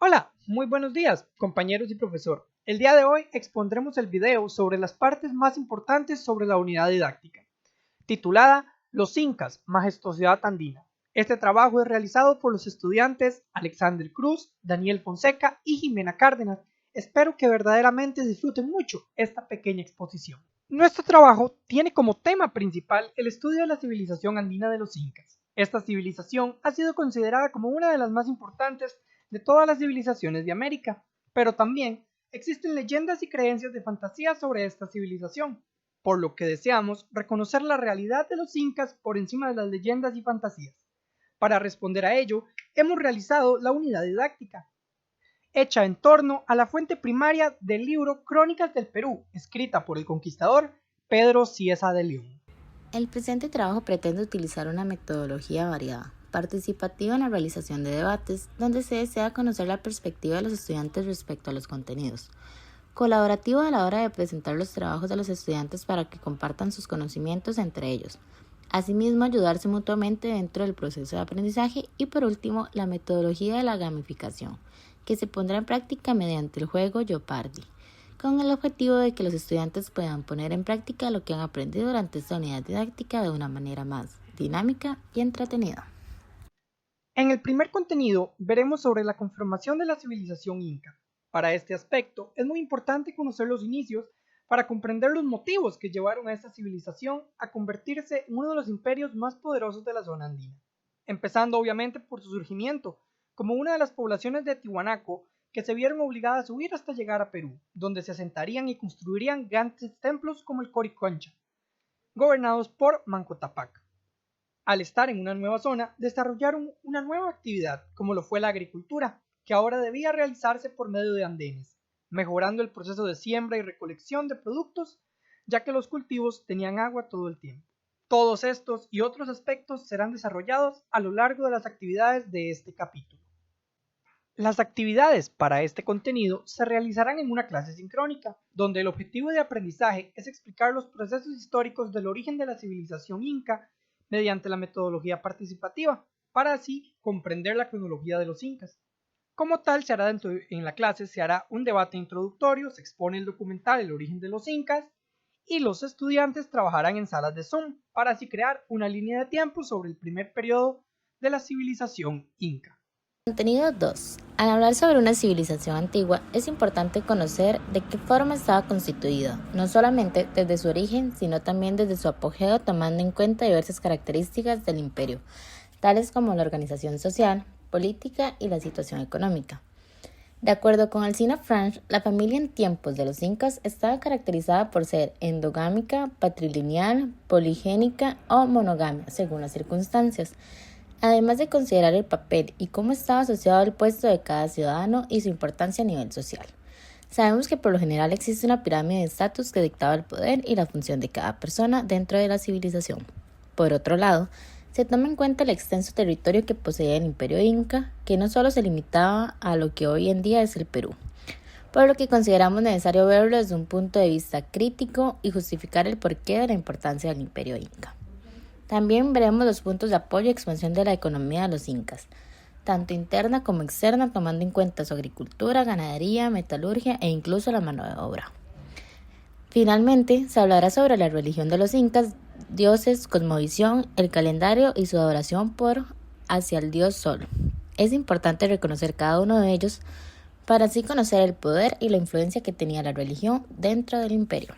Hola, muy buenos días, compañeros y profesor. El día de hoy expondremos el video sobre las partes más importantes sobre la unidad didáctica, titulada Los Incas, Majestuosidad Andina. Este trabajo es realizado por los estudiantes Alexander Cruz, Daniel Fonseca y Jimena Cárdenas. Espero que verdaderamente disfruten mucho esta pequeña exposición. Nuestro trabajo tiene como tema principal el estudio de la civilización andina de los Incas. Esta civilización ha sido considerada como una de las más importantes de todas las civilizaciones de América, pero también existen leyendas y creencias de fantasía sobre esta civilización, por lo que deseamos reconocer la realidad de los incas por encima de las leyendas y fantasías. Para responder a ello, hemos realizado la unidad didáctica, hecha en torno a la fuente primaria del libro Crónicas del Perú, escrita por el conquistador Pedro Cieza de León. El presente trabajo pretende utilizar una metodología variada, participativa en la realización de debates, donde se desea conocer la perspectiva de los estudiantes respecto a los contenidos, colaborativo a la hora de presentar los trabajos de los estudiantes para que compartan sus conocimientos entre ellos, asimismo ayudarse mutuamente dentro del proceso de aprendizaje y por último la metodología de la gamificación, que se pondrá en práctica mediante el juego Jeopardy, con el objetivo de que los estudiantes puedan poner en práctica lo que han aprendido durante esta unidad didáctica de una manera más dinámica y entretenida. En el primer contenido veremos sobre la conformación de la civilización inca. Para este aspecto es muy importante conocer los inicios para comprender los motivos que llevaron a esta civilización a convertirse en uno de los imperios más poderosos de la zona andina, empezando obviamente por su surgimiento como una de las poblaciones de Tiwanaco que se vieron obligadas a subir hasta llegar a Perú, donde se asentarían y construirían grandes templos como el Coriconcha, gobernados por Manco Cápac. Al estar en una nueva zona, desarrollaron una nueva actividad, como lo fue la agricultura, que ahora debía realizarse por medio de andenes, mejorando el proceso de siembra y recolección de productos, ya que los cultivos tenían agua todo el tiempo. Todos estos y otros aspectos serán desarrollados a lo largo de las actividades de este capítulo. Las actividades para este contenido se realizarán en una clase sincrónica, donde el objetivo de aprendizaje es explicar los procesos históricos del origen de la civilización inca mediante la metodología participativa, para así comprender la cronología de los incas. Como tal, en la clase se hará un debate introductorio, se expone el documental El origen de los incas y los estudiantes trabajarán en salas de Zoom para así crear una línea de tiempo sobre el primer periodo de la civilización inca. Contenido 2. Al hablar sobre una civilización antigua, es importante conocer de qué forma estaba constituida, no solamente desde su origen, sino también desde su apogeo, tomando en cuenta diversas características del imperio, tales como la organización social, política y la situación económica. De acuerdo con Alcina Franch, la familia en tiempos de los incas estaba caracterizada por ser endogámica, patrilineal, poligénica o monogamia, según las circunstancias, además de considerar el papel y cómo estaba asociado el puesto de cada ciudadano y su importancia a nivel social. Sabemos que por lo general existe una pirámide de estatus que dictaba el poder y la función de cada persona dentro de la civilización. Por otro lado, se toma en cuenta el extenso territorio que poseía el imperio inca, que no solo se limitaba a lo que hoy en día es el Perú, por lo que consideramos necesario verlo desde un punto de vista crítico y justificar el porqué de la importancia del imperio inca. También veremos los puntos de apoyo y expansión de la economía de los incas, tanto interna como externa, tomando en cuenta su agricultura, ganadería, metalurgia e incluso la mano de obra. Finalmente, se hablará sobre la religión de los incas, dioses, cosmovisión, el calendario y su adoración hacia el dios Sol. Es importante reconocer cada uno de ellos para así conocer el poder y la influencia que tenía la religión dentro del imperio.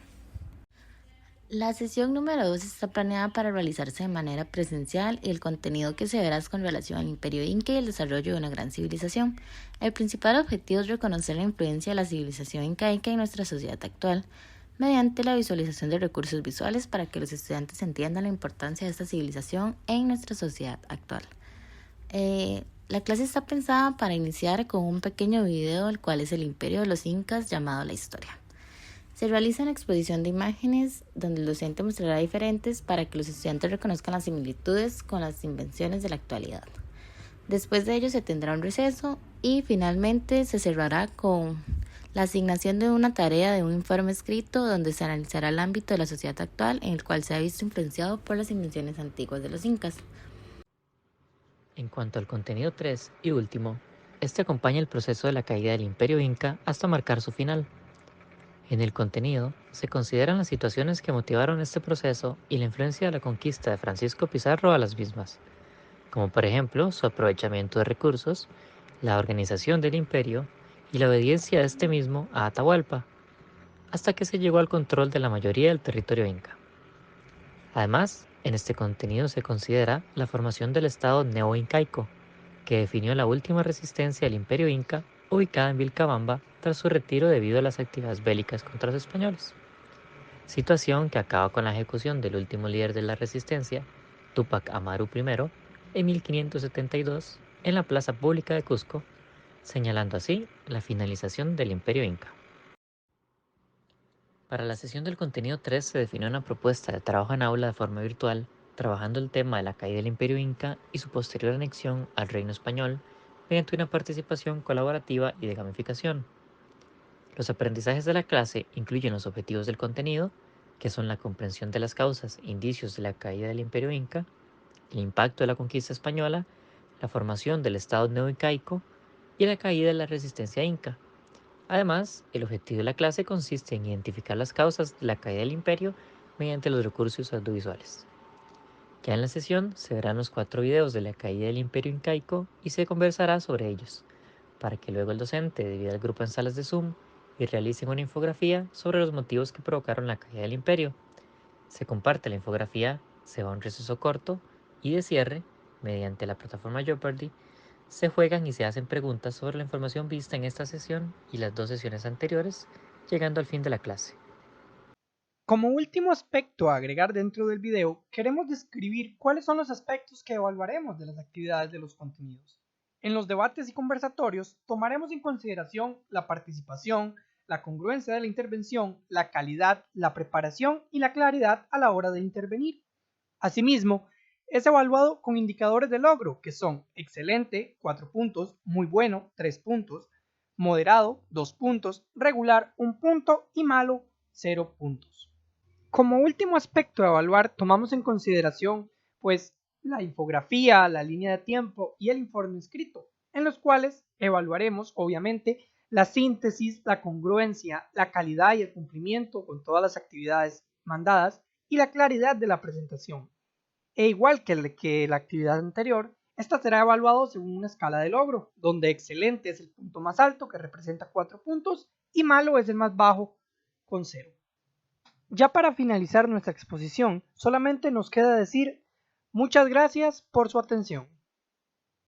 La sesión número 2 está planeada para realizarse de manera presencial y el contenido que se verá es con relación al imperio inca y el desarrollo de una gran civilización. El principal objetivo es reconocer la influencia de la civilización incaica en nuestra sociedad actual, mediante la visualización de recursos visuales para que los estudiantes entiendan la importancia de esta civilización en nuestra sociedad actual. La clase está pensada para iniciar con un pequeño video, el cual es el imperio de los incas llamado La Historia. Se realiza una exposición de imágenes donde el docente mostrará diferentes para que los estudiantes reconozcan las similitudes con las invenciones de la actualidad. Después de ello se tendrá un receso y finalmente se cerrará con la asignación de una tarea de un informe escrito donde se analizará el ámbito de la sociedad actual en el cual se ha visto influenciado por las invenciones antiguas de los incas. En cuanto al contenido 3 y último, Este acompaña el proceso de la caída del Imperio Inca hasta marcar su final. En el contenido se consideran las situaciones que motivaron este proceso y la influencia de la conquista de Francisco Pizarro a las mismas, como por ejemplo su aprovechamiento de recursos, la organización del imperio y la obediencia de este mismo a Atahualpa, hasta que se llegó al control de la mayoría del territorio inca. Además, en este contenido se considera la formación del estado neo-incaico, que definió la última resistencia del imperio inca ubicada en Vilcabamba tras su retiro debido a las actividades bélicas contra los españoles, situación que acaba con la ejecución del último líder de la resistencia, Túpac Amaru I, en 1572 en la plaza pública de Cusco, señalando así la finalización del imperio inca. Para la sesión del contenido 3 se definió una propuesta de trabajo en aula de forma virtual, trabajando el tema de la caída del Imperio Inca y su posterior anexión al Reino Español mediante una participación colaborativa y de gamificación. Los aprendizajes de la clase incluyen los objetivos del contenido, que son la comprensión de las causas e indicios de la caída del Imperio Inca, el impacto de la conquista española, la formación del Estado neoincaico y la caída de la resistencia inca. Además, el objetivo de la clase consiste en identificar las causas de la caída del imperio mediante los recursos audiovisuales. Ya en la sesión se verán los 4 videos de la caída del imperio incaico y se conversará sobre ellos, para que luego el docente divida el grupo en salas de Zoom y realicen una infografía sobre los motivos que provocaron la caída del imperio. Se comparte la infografía, se va a un receso corto y de cierre, mediante la plataforma Jeopardy, se juegan y se hacen preguntas sobre la información vista en esta sesión y las 2 sesiones anteriores, llegando al fin de la clase. Como último aspecto a agregar dentro del video, queremos describir cuáles son los aspectos que evaluaremos de las actividades de los contenidos. En los debates y conversatorios tomaremos en consideración la participación, la congruencia de la intervención, la calidad, la preparación y la claridad a la hora de intervenir. Asimismo, es evaluado con indicadores de logro que son excelente, 4 puntos, muy bueno, 3 puntos, moderado, 2 puntos, regular, 1 punto y malo, 0 puntos. Como último aspecto a evaluar, tomamos en consideración pues la infografía, la línea de tiempo y el informe escrito, en los cuales evaluaremos obviamente la síntesis, la congruencia, la calidad y el cumplimiento con todas las actividades mandadas y la claridad de la presentación. E igual que la actividad anterior, esta será evaluada según una escala de logro, donde excelente es el punto más alto que representa 4 puntos y malo es el más bajo con 0. Ya para finalizar nuestra exposición, solamente nos queda decir muchas gracias por su atención.